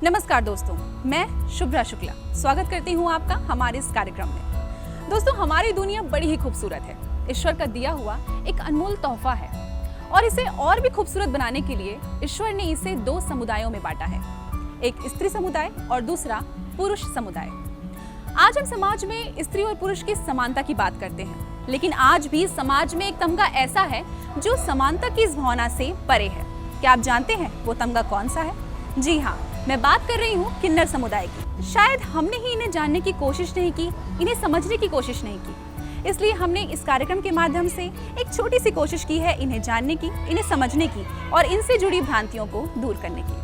नमस्कार दोस्तों, मैं शुभ्रा शुक्ला स्वागत करती हूँ आपका हमारे इस कार्यक्रम में। दोस्तों, हमारी दुनिया बड़ी ही खूबसूरत है, ईश्वर का दिया हुआ एक अनमोल तोहफा है और इसे और भी खूबसूरत बनाने के लिए ईश्वर ने इसे दो समुदायों में बांटा है, एक स्त्री समुदाय और दूसरा पुरुष समुदाय। आज हम समाज में स्त्री और पुरुष की समानता की बात करते हैं, लेकिन आज भी समाज में एक तमगा ऐसा है जो समानता की इस भावना से परे है। क्या आप जानते हैं वो तमगा कौन सा है? जी हाँ, मैं बात कर रही हूँ किन्नर समुदाय की। शायद हमने ही इन्हें जानने की कोशिश नहीं की, इन्हें समझने की कोशिश नहीं की, इसलिए हमने इस कार्यक्रम के माध्यम से एक छोटी सी कोशिश की है इन्हें जानने की, इन्हें समझने की और इनसे जुड़ी भ्रांतियों को दूर करने की।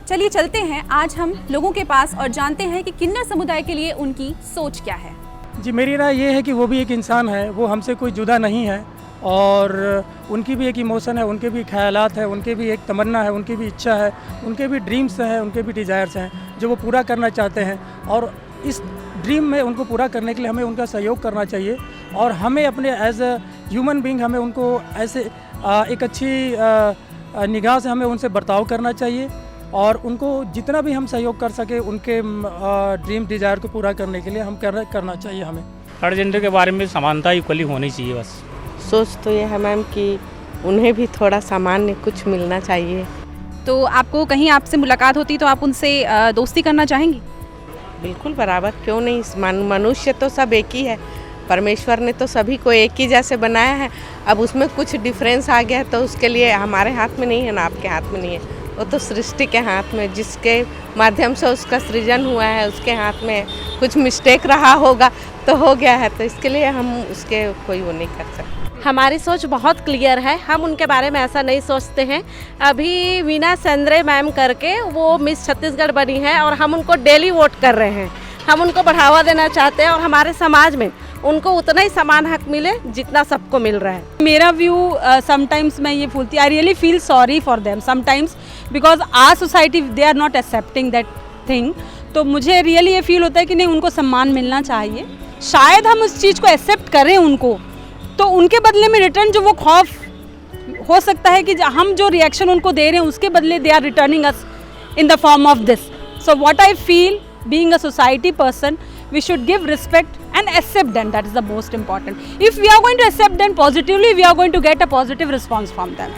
चलिए चलते हैं आज हम लोगों के पास और जानते हैं कि किन्नर समुदाय के लिए उनकी सोच क्या है। जी, मेरी राय ये है कि वो भी एक इंसान है, वो हमसे कोई जुदा नहीं है और उनकी भी एक इमोशन है, उनके भी ख्यालात है, उनके भी एक तमन्ना है, उनकी भी इच्छा है, उनके भी ड्रीम्स हैं, उनके भी डिज़ायर्स हैं जो वो पूरा करना चाहते हैं और इस ड्रीम में उनको पूरा करने के लिए हमें उनका सहयोग करना चाहिए और हमें अपने एज अ ह्यूमन बीइंग हमें उनको ऐसे एक अच्छी निगाह से हमें उनसे बर्ताव करना चाहिए और उनको जितना भी हम सहयोग कर सके उनके ड्रीम डिज़ायर को पूरा करने के लिए हम करना चाहिए। हमें हर जेंडर के बारे में समानता इक्वली होनी चाहिए। बस सोच तो ये है मैम कि उन्हें भी थोड़ा सामान्य कुछ मिलना चाहिए। तो आपको कहीं आपसे मुलाकात होती तो आप उनसे दोस्ती करना चाहेंगी? बिल्कुल बराबर, क्यों नहीं। मनुष्य तो सब एक ही है, परमेश्वर ने तो सभी को एक ही जैसे बनाया है। अब उसमें कुछ डिफरेंस आ गया तो उसके लिए हमारे हाथ में नहीं है ना आपके हाथ में नहीं है, वो तो सृष्टि के हाथ में, जिसके माध्यम से उसका सृजन हुआ है उसके हाथ में कुछ मिस्टेक रहा होगा तो हो गया है, तो इसके लिए हम उसके कोई वो नहीं कर सकते। हमारी सोच बहुत क्लियर है, हम उनके बारे में ऐसा नहीं सोचते हैं। अभी वीना सेंद्रे मैम करके वो मिस छत्तीसगढ़ बनी है और हम उनको डेली वोट कर रहे हैं। हम उनको बढ़ावा देना चाहते हैं और हमारे समाज में उनको उतना ही समान हक मिले जितना सबको मिल रहा है। मेरा व्यू समटाइम्स मैं ये बोलती, I really feel sorry for them sometimes because our society they are not accepting that thing. तो मुझे रियली ये फील होता है कि नहीं, उनको सम्मान मिलना चाहिए। शायद हम उस चीज़ को एक्सेप्ट करें उनको, तो उनके बदले में रिटर्न जो वो खौफ हो सकता है कि हम जो रिएक्शन उनको दे रहे हैं उसके बदले they are returning us in the form of this. So what I feel, being a society person, we should give respect and accept them. That is the most important. If we are going to accept them positively, we are going to get a positive response from them.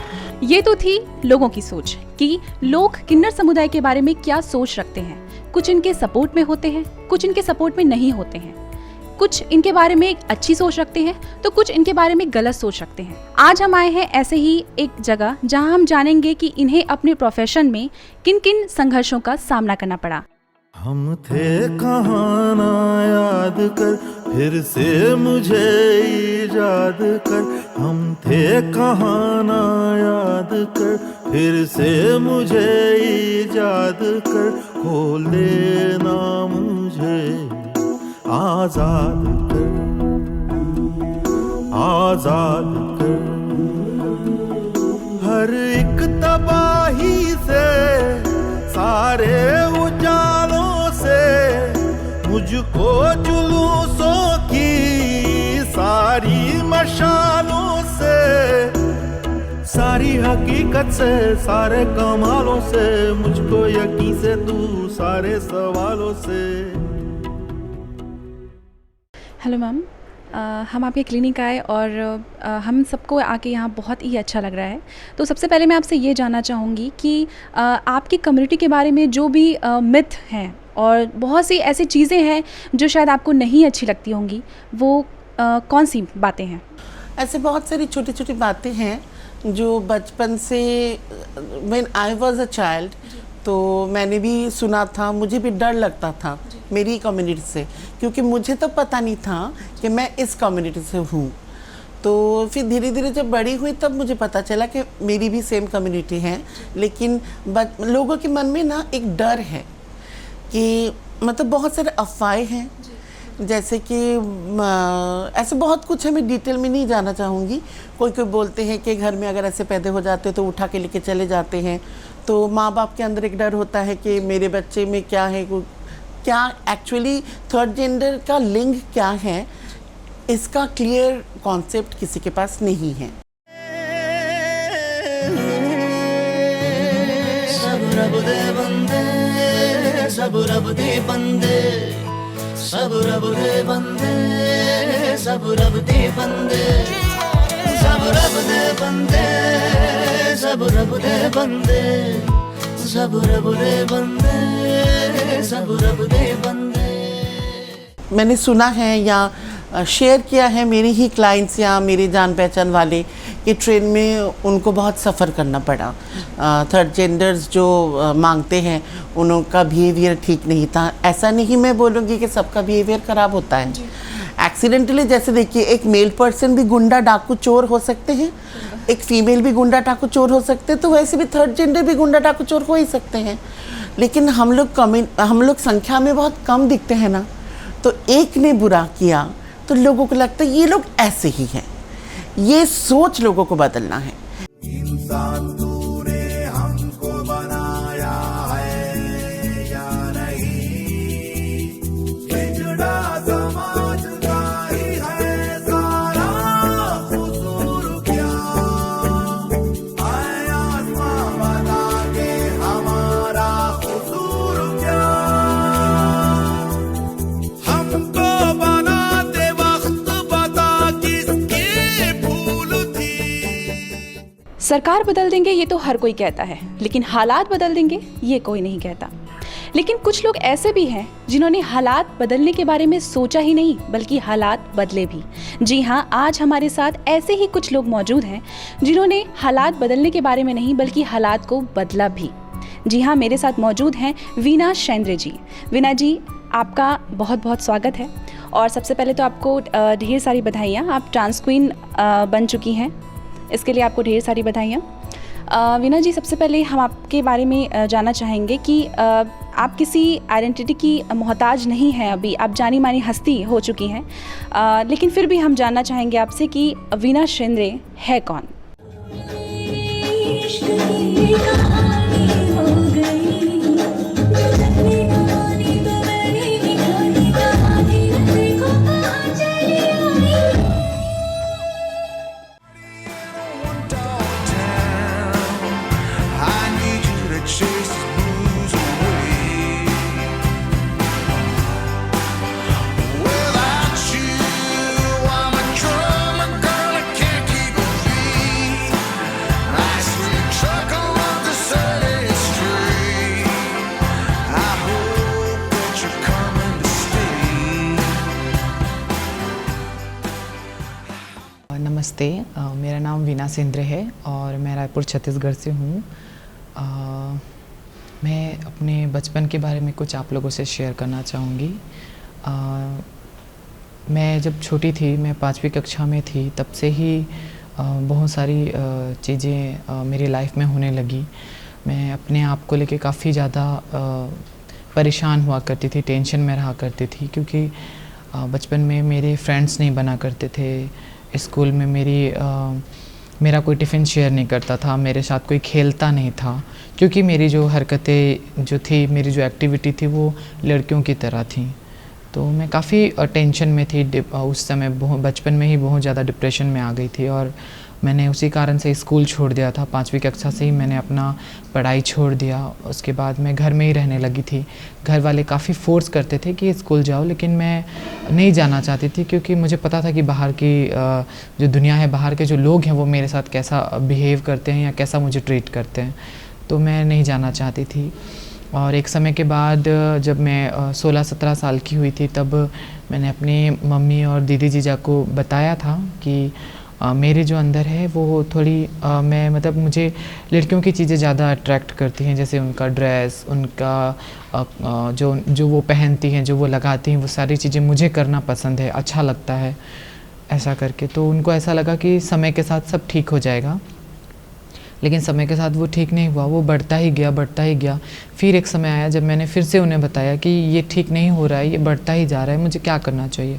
ये तो थी लोगों की सोच कि लोग किन्नर समुदाय के बारे में क्या सोच रखते हैं। कुछ इनके सपोर्ट में होते हैं, कुछ इनके सपोर्ट में नहीं होते हैं, कुछ इनके बारे में अच्छी सोच रखते हैं तो कुछ इनके बारे में गलत सोच रखते हैं। आज हम आए हैं ऐसे ही एक जगह जहां हम जानेंगे कि इन्हें अपने प्रोफेशन में किन किन संघर्षों का सामना करना पड़ा। हम थे कहाँ ना याद कर, फिर से मुझे ईजाद कर। हम थे कहाँ ना याद कर, फिर से मुझे ईजाद कर। खोल देना मुझे आजाद कर, आजाद कर। हर एक तबाही से, सारे उजालों से, मुझको जुलूसों की सारी मशालों से, सारी हकीकत से, सारे कमालों से, मुझको यकीन से तू सारे सवालों से। हेलो मैम, हम आपके क्लिनिक आए और हम सबको आके यहाँ बहुत ही अच्छा लग रहा है। तो सबसे पहले मैं आपसे ये जानना चाहूँगी कि आपकी कम्युनिटी के बारे में जो भी मिथ हैं और बहुत सी ऐसी चीज़ें हैं जो शायद आपको नहीं अच्छी लगती होंगी, वो कौन सी बातें हैं? ऐसे बहुत सारी छोटी छोटी बातें हैं जो बचपन से, when I was a child, तो मैंने भी सुना था, मुझे भी डर लगता था मेरी कम्युनिटी से, क्योंकि मुझे तो पता नहीं था कि मैं इस कम्युनिटी से हूँ। तो फिर धीरे धीरे जब बड़ी हुई तब मुझे पता चला कि मेरी भी सेम कम्युनिटी है, लेकिन लोगों के मन में ना एक डर है कि मतलब बहुत सारे अफवाहें हैं, जैसे कि ऐसे बहुत कुछ है, मैं डिटेल में नहीं जाना चाहूँगी। कोई बोलते हैं कि घर में अगर ऐसे पैदा हो जाते तो उठा के लेके चले जाते हैं, तो माँ बाप के अंदर एक डर होता है कि मेरे बच्चे में क्या है, क्या एक्चुअली थर्ड जेंडर का लिंग क्या है, इसका क्लियर कॉन्सेप्ट किसी के पास नहीं है। सब रब दे बंदे, सब रब दे बंदे, सब रब दे बंदे, सब रब दे बंदे, सब रब दे बंदे, सब रब दे बंदे, सब रब दे बंदे, सब रब दे बंदे। मैंने सुना है या शेयर किया है मेरे ही क्लाइंट्स या मेरे जान पहचान वाले कि ट्रेन में उनको बहुत सफ़र करना पड़ा। थर्ड जेंडर्स जो मांगते हैं उनका बिहेवियर ठीक नहीं था। ऐसा नहीं मैं बोलूँगी कि सबका बिहेवियर ख़राब होता है, एक्सीडेंटली। जैसे देखिए, एक मेल पर्सन भी गुंडा डाकू चोर हो सकते हैं, एक फीमेल भी गुंडा डाकू चोर हो सकते हैं, तो वैसे भी थर्ड जेंडर भी गुंडा डाकू चोर हो ही सकते हैं। लेकिन हम लोग संख्या में बहुत कम दिखते हैं ना, तो एक ने बुरा किया तो लोगों को लगता है ये लोग ऐसे ही हैं। ये सोच लोगों को बदलना है। इंसान तूने हमको बनाया है या नहीं, बिगड़ा समाज का ही है सारा कसूर क्या, आए आसमां बता के हमारा कसूर क्या, हमको बनाते वक्त बता किसकी भूल थी। सरकार बदल देंगे ये तो हर कोई कहता है, लेकिन हालात बदल देंगे ये कोई नहीं कहता। लेकिन कुछ लोग ऐसे भी हैं जिन्होंने हालात बदलने के बारे में सोचा ही नहीं, बल्कि हालात बदले भी। जी हाँ, आज हमारे साथ ऐसे ही कुछ लोग मौजूद हैं जिन्होंने हालात बदलने के बारे में नहीं बल्कि हालात को बदला भी। जी हाँ, मेरे साथ मौजूद हैं वीना शेंद्रे जी। वीना जी, आपका बहुत बहुत स्वागत है। और सबसे पहले तो आपको ढेर सारी बधाइयाँ, आप ट्रांस क्वीन बन चुकी हैं, इसके लिए आपको ढेर सारी बधाइयाँ। वीना जी, सबसे पहले हम आपके बारे में जानना चाहेंगे कि आप किसी आइडेंटिटी की मोहताज नहीं हैं अभी, आप जानी मानी हस्ती हो चुकी हैं, लेकिन फिर भी हम जानना चाहेंगे आपसे कि वीना शेंद्रे है कौन? I need you to chase these blues away. Without you, I'm a drummer girl, I can't keep a beat. I sweet truckle up the city street. I hope that you're coming to stay. नमस्ते, मेरा नाम वीना शेंद्रे है और मैं रायपुर छत्तीसगढ़ से हूँ। मैं अपने बचपन के बारे में कुछ आप लोगों से शेयर करना चाहूँगी। मैं जब छोटी थी, मैं 5वीं कक्षा में थी, तब से ही बहुत सारी चीज़ें मेरी लाइफ में होने लगी। मैं अपने आप को लेके काफ़ी ज़्यादा परेशान हुआ करती थी, टेंशन में रहा करती थी, क्योंकि बचपन में मेरे फ्रेंड्स नहीं बना करते थे। स्कूल में मेरा कोई टिफ़िन शेयर नहीं करता था, मेरे साथ कोई खेलता नहीं था, क्योंकि मेरी जो हरकतें जो थी, मेरी जो एक्टिविटी थी वो लड़कियों की तरह थी। तो मैं काफ़ी टेंशन में थी उस समय, बचपन में ही बहुत ज़्यादा डिप्रेशन में आ गई थी और मैंने उसी कारण से स्कूल छोड़ दिया था। 5वीं कक्षा से ही मैंने अपना पढ़ाई छोड़ दिया। उसके बाद मैं घर में ही रहने लगी थी। घर वाले काफ़ी फोर्स करते थे कि स्कूल जाओ, लेकिन मैं नहीं जाना चाहती थी, क्योंकि मुझे पता था कि बाहर की जो दुनिया है, बाहर के जो लोग हैं वो मेरे साथ कैसा बिहेव करते हैं या कैसा मुझे ट्रीट करते हैं, तो मैं नहीं जाना चाहती थी। और एक समय के बाद जब मैं 16-17 साल की हुई थी, तब मैंने अपनी मम्मी और दीदी जीजा को बताया था कि मेरे जो अंदर है वो थोड़ी मैं मतलब मुझे लड़कियों की चीज़ें ज़्यादा अट्रैक्ट करती हैं, जैसे उनका ड्रेस, उनका जो वो पहनती हैं, जो वो लगाती हैं, वो सारी चीज़ें मुझे करना पसंद है, अच्छा लगता है। ऐसा करके। तो उनको ऐसा लगा कि समय के साथ सब ठीक हो जाएगा, लेकिन समय के साथ वो ठीक नहीं हुआ, वो बढ़ता ही गया। फिर एक समय आया जब मैंने फिर से उन्हें बताया कि ये ठीक नहीं हो रहा है, ये बढ़ता ही जा रहा है, मुझे क्या करना चाहिए।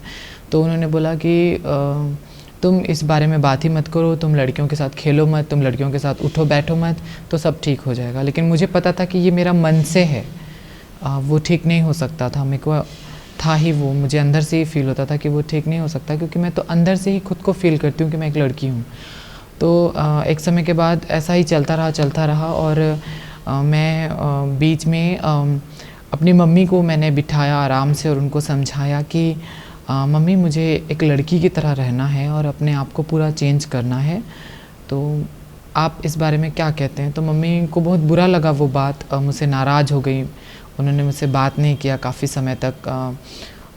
तो उन्होंने बोला कि तुम इस बारे में बात ही मत करो, तुम लड़कियों के साथ खेलो मत, तुम लड़कियों के साथ उठो बैठो मत, तो सब ठीक हो जाएगा। लेकिन मुझे पता था कि ये मेरा मन से है, वो ठीक नहीं हो सकता था। मेरे को था ही वो, मुझे अंदर से ही फील होता था कि वो ठीक नहीं हो सकता, क्योंकि मैं तो अंदर से ही खुद को फील करती हूँ कि मैं एक लड़की हूँ। तो एक समय के बाद ऐसा ही चलता रहा और मैं बीच में अपनी मम्मी को मैंने बिठाया आराम से और उनको समझाया कि मम्मी मुझे एक लड़की की तरह रहना है और अपने आप को पूरा चेंज करना है, तो आप इस बारे में क्या कहते हैं। तो मम्मी को बहुत बुरा लगा वो बात, मुझसे नाराज़ हो गई, उन्होंने मुझसे बात नहीं किया काफ़ी समय तक।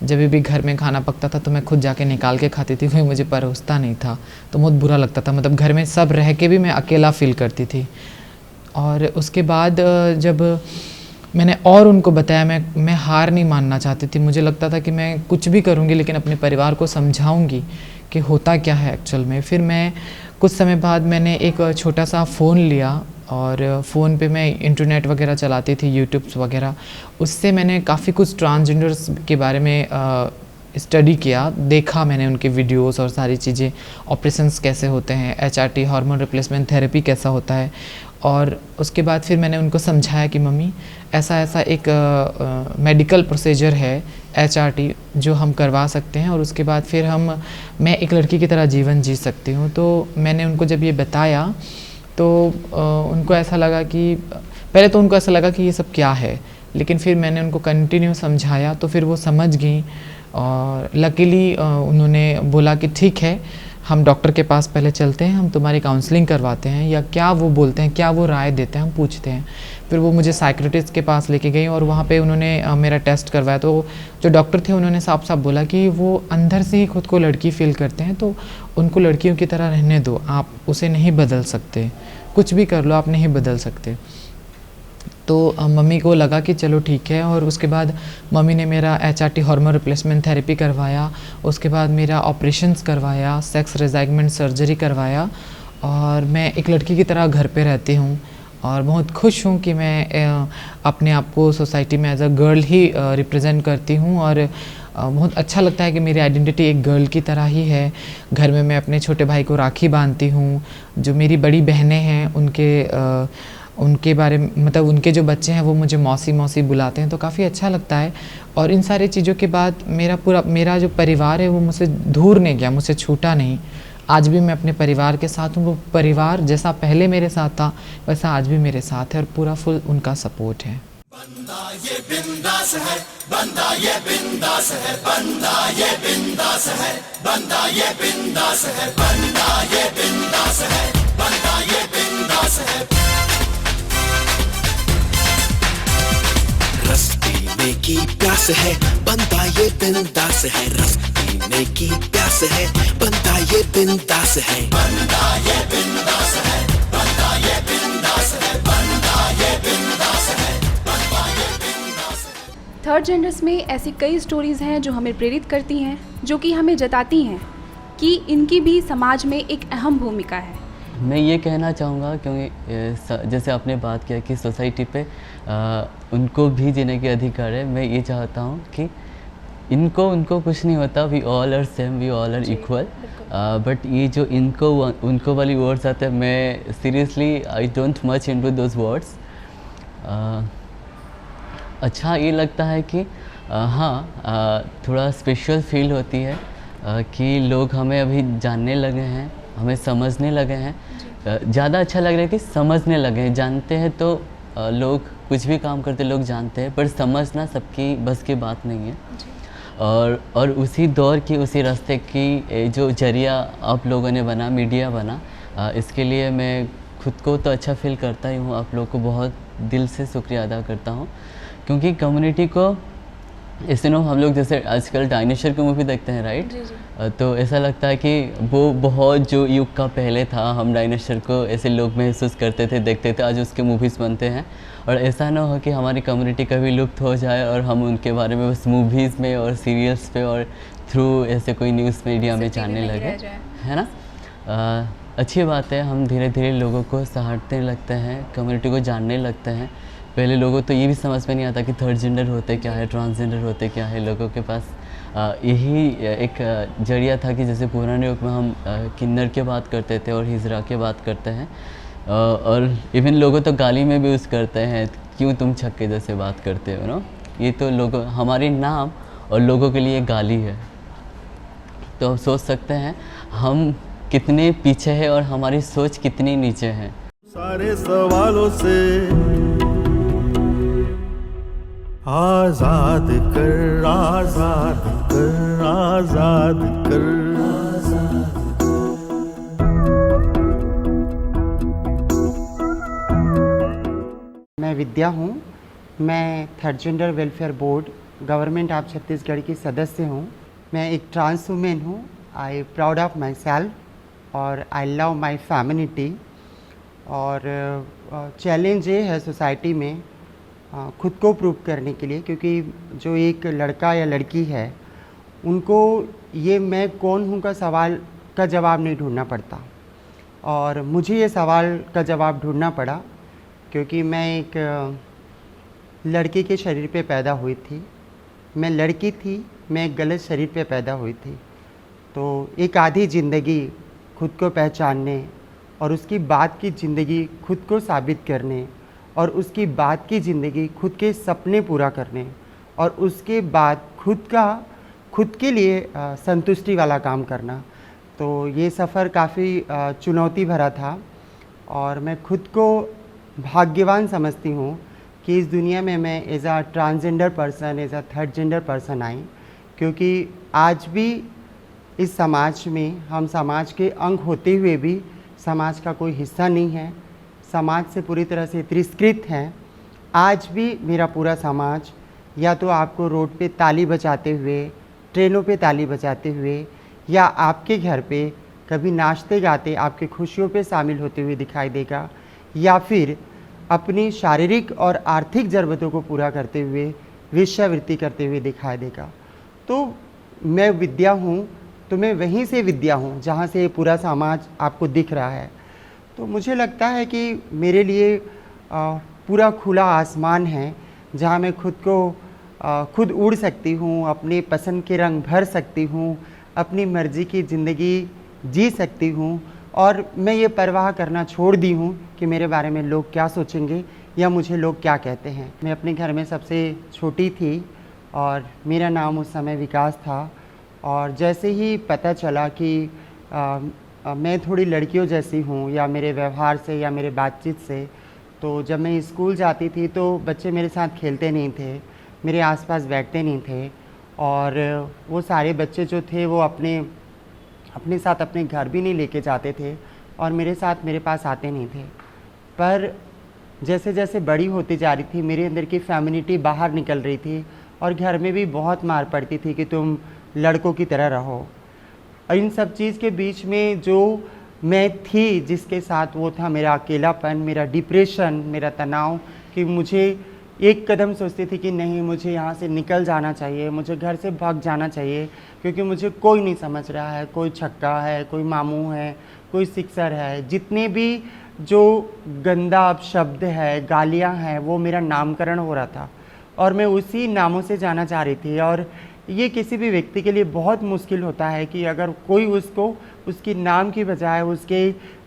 जब भी घर में खाना पकता था तो मैं खुद जाके निकाल के खाती थी, कोई मुझे परोसता नहीं था, तो बहुत बुरा लगता था। मतलब घर में सब रह के भी मैं अकेला फील करती थी। और उसके बाद जब मैंने और उनको बताया, मैं हार नहीं मानना चाहती थी, मुझे लगता था कि मैं कुछ भी करूँगी लेकिन अपने परिवार को समझाऊँगी कि होता क्या है एक्चुअल में। फिर मैं कुछ समय बाद मैंने एक छोटा सा फ़ोन लिया और फ़ोन पे मैं इंटरनेट वगैरह चलाती थी, यूट्यूब्स वगैरह, उससे मैंने काफ़ी कुछ ट्रांसजेंडर्स के बारे में स्टडी किया, देखा मैंने उनके वीडियोस और सारी चीज़ें, ऑपरेशंस कैसे होते हैं, HRT हार्मोन रिप्लेसमेंट थेरेपी कैसा होता है। और उसके बाद फिर मैंने उनको समझाया कि मम्मी ऐसा एक मेडिकल प्रोसीजर है HRT जो हम करवा सकते हैं और उसके बाद फिर मैं एक लड़की की तरह जीवन जी सकती हूँ। तो मैंने उनको जब ये बताया तो उनको ऐसा लगा कि पहले तो उनको ऐसा लगा कि ये सब क्या है, लेकिन फिर मैंने उनको कंटिन्यू समझाया तो फिर वो समझ गई और लकीली उन्होंने बोला कि ठीक है, हम डॉक्टर के पास पहले चलते हैं, हम तुम्हारी काउंसलिंग करवाते हैं, या क्या वो बोलते हैं, क्या वो राय देते हैं, हम पूछते हैं। फिर वो मुझे साइकियाट्रिस्ट के पास लेके गई और वहाँ पे उन्होंने मेरा टेस्ट करवाया। तो जो डॉक्टर थे उन्होंने साफ साफ बोला कि वो अंदर से ही खुद को लड़की फील करते हैं, तो उनको लड़कियों की तरह रहने दो, आप उसे नहीं बदल सकते, कुछ भी कर लो आप नहीं बदल सकते। तो मम्मी को लगा कि चलो ठीक है, और उसके बाद मम्मी ने मेरा HRT हार्मोन रिप्लेसमेंट थेरेपी करवाया, उसके बाद मेरा ऑपरेशंस करवाया, सेक्स रिज़ाइगमेंट सर्जरी करवाया, और मैं एक लड़की की तरह घर पे रहती हूँ और बहुत खुश हूँ कि मैं अपने आप को सोसाइटी में एज अ गर्ल ही रिप्रेजेंट करती हूँ। और बहुत अच्छा लगता है कि मेरी आइडेंटिटी एक गर्ल की तरह ही है। घर में मैं अपने छोटे भाई को राखी बांधती हूँ, जो मेरी बड़ी बहनें हैं उनके बारे में, मतलब उनके जो बच्चे हैं वो मुझे मौसी मौसी बुलाते हैं, तो काफ़ी अच्छा लगता है। और इन सारी चीज़ों के बाद मेरा जो परिवार है वो मुझसे दूर नहीं गया, मुझसे छूटा नहीं। आज भी मैं अपने परिवार के साथ हूँ, वो परिवार जैसा पहले मेरे साथ था वैसा आज भी मेरे साथ है और पूरा फुल उनका सपोर्ट है। बंदा ये बिंदास है, बंदा ये बिंदास है, बंदा ये बिंदास है, बंदा ये बिंदास है, बंदा ये बिंदास है, बंदा ये बिंदास है। रस पीने की प्यास है, बंदा ये बिंदास है, रस पीने की प्यास है, बंदा ये बिंदास है, बंदा ये बिंदास है, बंदा ये बिंदास है, बंदा ये बिंदास है, बंदा ये बिंदास है। थर्ड जेंडर्स में ऐसी कई स्टोरीज़ हैं जो हमें प्रेरित करती हैं, जो कि हमें जताती हैं कि इनकी भी समाज में एक अहम भूमिका है। मैं ये कहना चाहूँगा, क्योंकि जैसे आपने बात किया कि सोसाइटी पे उनको भी जीने के अधिकार है, मैं ये चाहता हूँ कि उनको कुछ नहीं होता, we all are same, we all are equal. But ये जो उनको वाली वर्ड्स आते हैं, मैं seriously I don't much into those words. अच्छा ये लगता है कि थोड़ा स्पेशल फील होती है कि लोग हमें अभी जानने लगे हैं, हमें समझने लगे हैं। ज़्यादा अच्छा लग रहा है कि समझने लगे हैं। जानते हैं तो लोग कुछ भी काम करते लोग जानते हैं, पर समझना सबकी बस की बात नहीं है। और उसी दौर की, उसी रास्ते की जो जरिया आप लोगों ने बना, मीडिया बना, इसके लिए मैं खुद को तो अच्छा फील करता ही हूँ। आप लोगों को बहुत दिल से शुक्रिया अदा करता हूँ, क्योंकि कम्युनिटी को इससे नो हम लोग जैसे आजकल डायनासोर की मूवी देखते हैं राइट, तो ऐसा लगता है कि वो बहुत जो युग का पहले था, हम डायनासोर को ऐसे लोग महसूस करते थे, देखते थे, आज उसके मूवीज़ बनते हैं। और ऐसा ना हो कि हमारी कम्युनिटी कभी लुप्त हो जाए और हम उनके बारे में बस मूवीज़ में और सीरियल्स पे और थ्रू ऐसे कोई न्यूज़ मीडिया में जानने लगे, है ना। अच्छी बात है, हम धीरे धीरे लोगों को सहारने लगते हैं, कम्युनिटी को जानने लगते हैं। पहले लोगों तो ये भी समझ में नहीं आता कि थर्ड जेंडर होते क्या है, ट्रांसजेंडर होते क्या है। लोगों के पास यही एक जरिया था कि जैसे पुराने युग में हम किन्नर के बात करते थे और हिजरा के बात करते हैं, और इवन लोगों तो गाली में भी यूज़ करते हैं, क्यों तुम छक्के जैसे बात करते हो ना। ये तो लोगों हमारे नाम और लोगों के लिए गाली है। तो आप सोच सकते हैं हम कितने पीछे हैं और हमारी सोच कितनी नीचे है। सारे सवालों से आजाद कर, आजाद कर, आजाद कर। मैं विद्या हूँ, मैं third gender welfare board government of Chhattisgarh की सदस्य हूँ। मैं एक ट्रांस वुमेन हूँ। I proud of my self और आई लव माई फैमिलिटी। और चैलेंज ये है सोसाइटी में खुद को प्रूव करने के लिए, क्योंकि जो एक लड़का या लड़की है उनको ये मैं कौन हूँ का सवाल का जवाब नहीं ढूंढना पड़ता, और मुझे ये सवाल का जवाब ढूंढना पड़ा क्योंकि मैं एक लड़के के शरीर पे पैदा हुई थी। मैं लड़की थी, मैं एक गलत शरीर पे पैदा हुई थी। तो एक आधी ज़िंदगी खुद को पहचानने और उसकी बाद की ज़िंदगी खुद को साबित करने और उसकी बाद की ज़िंदगी खुद के सपने पूरा करने और उसके बाद खुद के लिए संतुष्टि वाला काम करना। तो ये सफ़र काफ़ी चुनौती भरा था और मैं खुद को भाग्यवान समझती हूँ कि इस दुनिया में मैं as a transgender person, as a third gender person I, क्योंकि आज भी इस समाज में हम समाज के अंग होते हुए भी समाज का कोई हिस्सा नहीं है, समाज से पूरी तरह से तिरस्कृत हैं। आज भी मेरा पूरा समाज या तो आपको रोड पे ताली बजाते हुए, ट्रेनों पे ताली बजाते हुए, या आपके घर पे कभी नाचते गाते आपके खुशियों पे शामिल होते हुए दिखाई देगा, या फिर अपनी शारीरिक और आर्थिक ज़रूरतों को पूरा करते हुए वेश्यावृत्ति करते हुए दिखाई देगा। तो मैं विद्या हूँ, तो मैं वहीं से विद्या हूँ जहाँ से ये पूरा समाज आपको दिख रहा है। तो मुझे लगता है कि मेरे लिए पूरा खुला आसमान है जहाँ मैं खुद उड़ सकती हूँ, अपने पसंद के रंग भर सकती हूँ, अपनी मर्ज़ी की ज़िंदगी जी सकती हूँ, और मैं ये परवाह करना छोड़ दी हूँ कि मेरे बारे में लोग क्या सोचेंगे या मुझे लोग क्या कहते हैं। मैं अपने घर में सबसे छोटी थी और मेरा नाम उस समय विकास था, और जैसे ही पता चला कि मैं थोड़ी लड़कियों जैसी हूँ या मेरे व्यवहार से या मेरे बातचीत से, तो जब मैं स्कूल जाती थी तो बच्चे मेरे साथ खेलते नहीं थे, मेरे आसपास बैठते नहीं थे, और वो सारे बच्चे जो थे वो अपने साथ अपने घर भी नहीं लेके जाते थे और मेरे साथ मेरे पास आते नहीं थे। पर जैसे जैसे बड़ी होती जा रही थी, मेरे अंदर की फेमिनिटी बाहर निकल रही थी और घर में भी बहुत मार पड़ती थी कि तुम लड़कों की तरह रहो। और इन सब चीज़ के बीच में जो मैं थी जिसके साथ, वो था मेरा अकेलापन, मेरा डिप्रेशन, मेरा तनाव, कि मुझे एक कदम सोचती थी कि नहीं, मुझे यहाँ से निकल जाना चाहिए, मुझे घर से भाग जाना चाहिए, क्योंकि मुझे कोई नहीं समझ रहा है। कोई छक्का है, कोई मामू है, कोई सिक्सर है, जितने भी जो गंदा शब्द है, गालियाँ हैं, वो मेरा नामकरण हो रहा था और मैं उसी नामों से जाना चाह रही थी। और ये किसी भी व्यक्ति के लिए बहुत मुश्किल होता है कि अगर कोई उसको उसकी नाम की बजाय उसके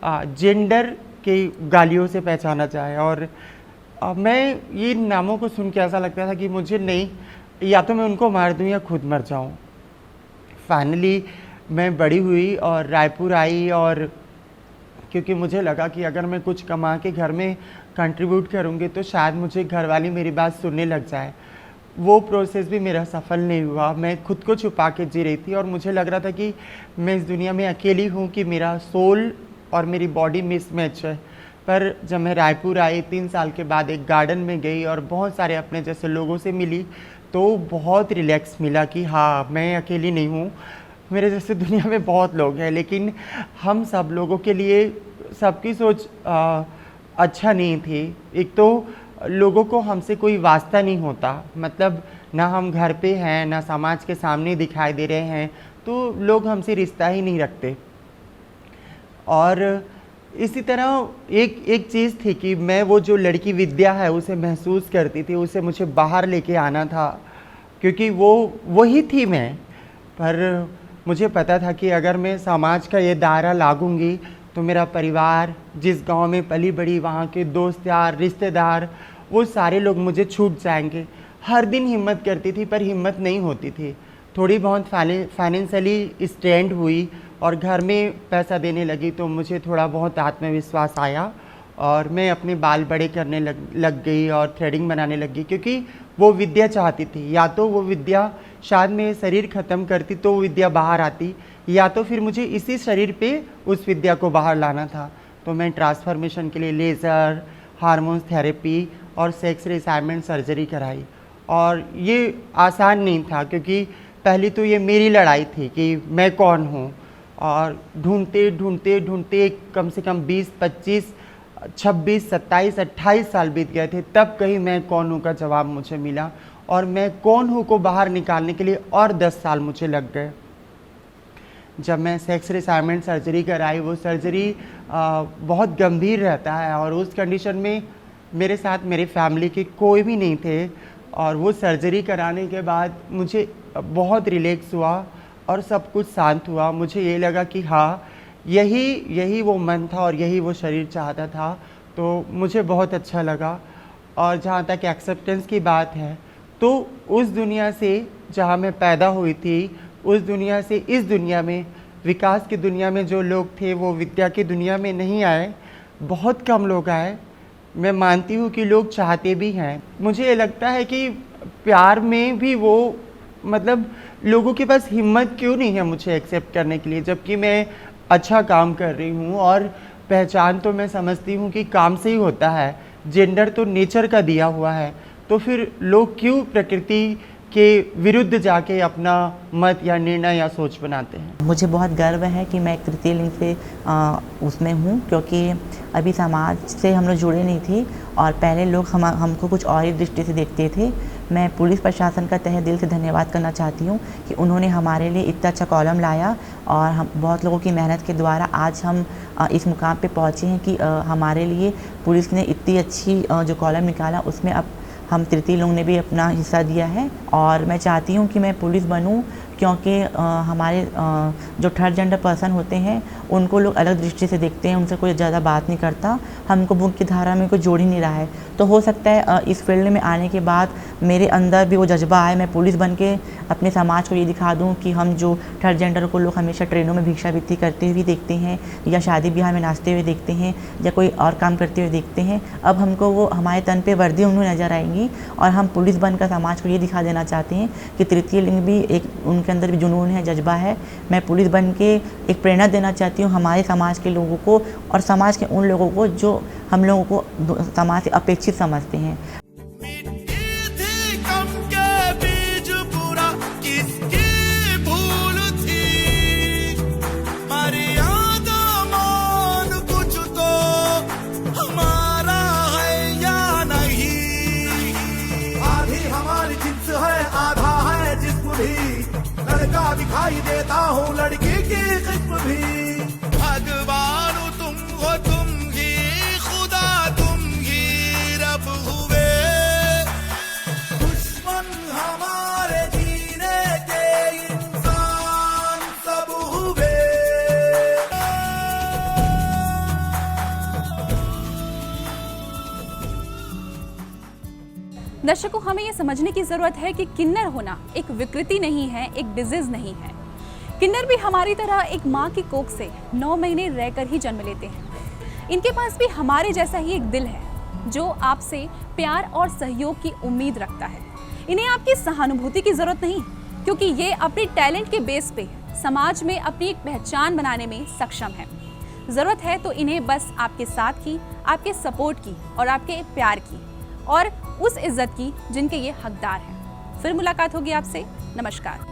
जेंडर के गालियों से पहचाना चाहे। और मैं ये नामों को सुन के ऐसा लगता था कि मुझे नहीं, या तो मैं उनको मार दूं या खुद मर जाऊं। फाइनली मैं बड़ी हुई और रायपुर आई, और क्योंकि मुझे लगा कि अगर मैं कुछ कमा के घर में कंट्रीब्यूट करूंगी तो शायद मुझे घर वाली मेरी बात सुनने लग जाए। वो प्रोसेस भी मेरा सफल नहीं हुआ। मैं खुद को छुपा के जी रही थी और मुझे लग रहा था कि मैं इस दुनिया में अकेली हूँ, कि मेरा सोल और मेरी बॉडी मिसमैच है। पर जब मैं रायपुर आई 3 साल के बाद एक गार्डन में गई और बहुत सारे अपने जैसे लोगों से मिली, तो बहुत रिलैक्स मिला कि हाँ, मैं अकेली नहीं हूँ, मेरे जैसे दुनिया में बहुत लोग हैं। लेकिन हम सब लोगों के लिए सबकी सोच अच्छा नहीं थी। एक तो लोगों को हमसे कोई वास्ता नहीं होता, मतलब ना हम घर पे हैं, ना समाज के सामने दिखाई दे रहे हैं, तो लोग हमसे रिश्ता ही नहीं रखते। और इसी तरह एक चीज़ थी कि मैं वो जो लड़की विद्या है उसे महसूस करती थी, उसे मुझे बाहर लेके आना था, क्योंकि वही थी मैं। पर मुझे पता था कि अगर मैं समाज का ये दायरा लागूंगी तो मेरा परिवार, जिस गांव में पली बड़ी, वहाँ के दोस्त यार, रिश्तेदार, वो सारे लोग मुझे छूट जाएंगे। हर दिन हिम्मत करती थी पर हिम्मत नहीं होती थी। थोड़ी बहुत फाइनेंशियली स्टैंड हुई और घर में पैसा देने लगी तो मुझे थोड़ा बहुत आत्मविश्वास आया और मैं अपने बाल बड़े करने लग गई और थ्रेडिंग बनाने लगी, क्योंकि वो विद्या चाहती थी। या तो वो विद्या शायद मैं शरीर ख़त्म करती तो वो विद्या बाहर आती, या तो फिर मुझे इसी शरीर पे उस विद्या को बाहर लाना था। तो मैं ट्रांसफॉर्मेशन के लिए लेज़र, हार्मोन्स थेरेपी और सेक्स रिसाइनमेंट सर्जरी कराई। और ये आसान नहीं था, क्योंकि पहली तो ये मेरी लड़ाई थी कि मैं कौन हूँ, और ढूंढते ढूंढते ढूंढते कम से कम 20, 25, 26, 27, 28 साल बीत गए थे, तब कहीं मैं कौन हूँ का जवाब मुझे मिला। और मैं कौन हूँ को बाहर निकालने के लिए और 10 साल मुझे लग गए। जब मैं सेक्स रिसाइनमेंट सर्जरी कराई, वो सर्जरी बहुत गंभीर रहता है और उस कंडीशन में मेरे साथ मेरे फैमिली के कोई भी नहीं थे। और वो सर्जरी कराने के बाद मुझे बहुत रिलैक्स हुआ और सब कुछ शांत हुआ। मुझे ये लगा कि हाँ, यही वो मन था और यही वो शरीर चाहता था, तो मुझे बहुत अच्छा लगा। और जहाँ तक एक्सेप्टेंस की बात है, तो उस दुनिया से जहाँ मैं पैदा हुई थी, उस दुनिया से इस दुनिया में, विकास की दुनिया में जो लोग थे वो विद्या की दुनिया में नहीं आए, बहुत कम लोग आए। मैं मानती हूँ कि लोग चाहते भी हैं। मुझे ये लगता है कि प्यार में भी वो, मतलब लोगों के पास हिम्मत क्यों नहीं है मुझे एक्सेप्ट करने के लिए, जबकि मैं अच्छा काम कर रही हूँ। और पहचान तो मैं समझती हूँ कि काम से ही होता है, जेंडर तो नेचर का दिया हुआ है, तो फिर लोग क्यों प्रकृति के विरुद्ध जाके अपना मत या निर्णय या सोच बनाते हैं। मुझे बहुत गर्व है कि मैं एक तृतीय लिंग से उसमें हूँ, क्योंकि अभी समाज से हम लोग जुड़े नहीं थे और पहले लोग हमको कुछ और ही दृष्टि से देखते थे। मैं पुलिस प्रशासन का तहे दिल से धन्यवाद करना चाहती हूँ कि उन्होंने हमारे लिए इतना अच्छा कॉलम लाया और हम बहुत लोगों की मेहनत के द्वारा आज हम इस मुकाम पे पहुँचे हैं कि हमारे लिए पुलिस ने इतनी अच्छी जो कॉलम निकाला उसमें अब हम तृतीय लोग ने भी अपना हिस्सा दिया है। और मैं चाहती हूँ कि मैं पुलिस बनूँ, क्योंकि हमारे जो थर्ड जेंडर पर्सन होते हैं उनको लोग अलग दृष्टि से देखते हैं, उनसे कोई ज़्यादा बात नहीं करता, हमको मुख्य धारा में कोई जोड़ ही नहीं रहा है। तो हो सकता है इस फील्ड में आने के बाद मेरे अंदर भी वो जज्बा आए, मैं पुलिस बन के अपने समाज को ये दिखा दूँ कि हम जो थर्ड जेंडर को लोग हमेशा ट्रेनों में भिक्षावृत्ति करते हुए देखते हैं या शादी ब्याह में नाचते हुए देखते हैं या कोई और काम करते हुए देखते हैं, अब हमको वो हमारे तन पे वर्दी उन्हें नज़र आएंगी और हम पुलिस बनकर समाज को ये दिखा देना चाहते हैं कि तृतीय लिंग भी एक, उनके अंदर भी जुनून है, जज्बा है। मैं पुलिस बन के एक प्रेरणा देना चाहती हूँ हमारे समाज के लोगों को और समाज के उन लोगों को जो हम लोगों को समाज से अपेक्षित समझते हैं। दिखाई देता हूँ लड़की की किस्म भी, भगवान तुम हो, तुम ही खुदा, तुम ही रब हुए, दुश्मन हमारे जीने के इंसान सब हुए। दर्शकों, हमें ये समझने की ज़रूरत है कि किन्नर होना एक विकृति नहीं है, एक डिजीज़ नहीं है। किन्नर भी हमारी तरह एक माँ की कोख से 9 महीने रहकर ही जन्म लेते हैं। इनके पास भी हमारे जैसा ही एक दिल है जो आपसे प्यार और सहयोग की उम्मीद रखता है। इन्हें आपकी सहानुभूति की ज़रूरत नहीं, क्योंकि ये अपने टैलेंट के बेस पे समाज में अपनी एक पहचान बनाने में सक्षम है। ज़रूरत है तो इन्हें बस आपके साथ की, आपके सपोर्ट की और आपके प्यार की और उस इज्जत की जिनके ये हकदार हैं। फिर मुलाकात होगी आपसे। नमस्कार।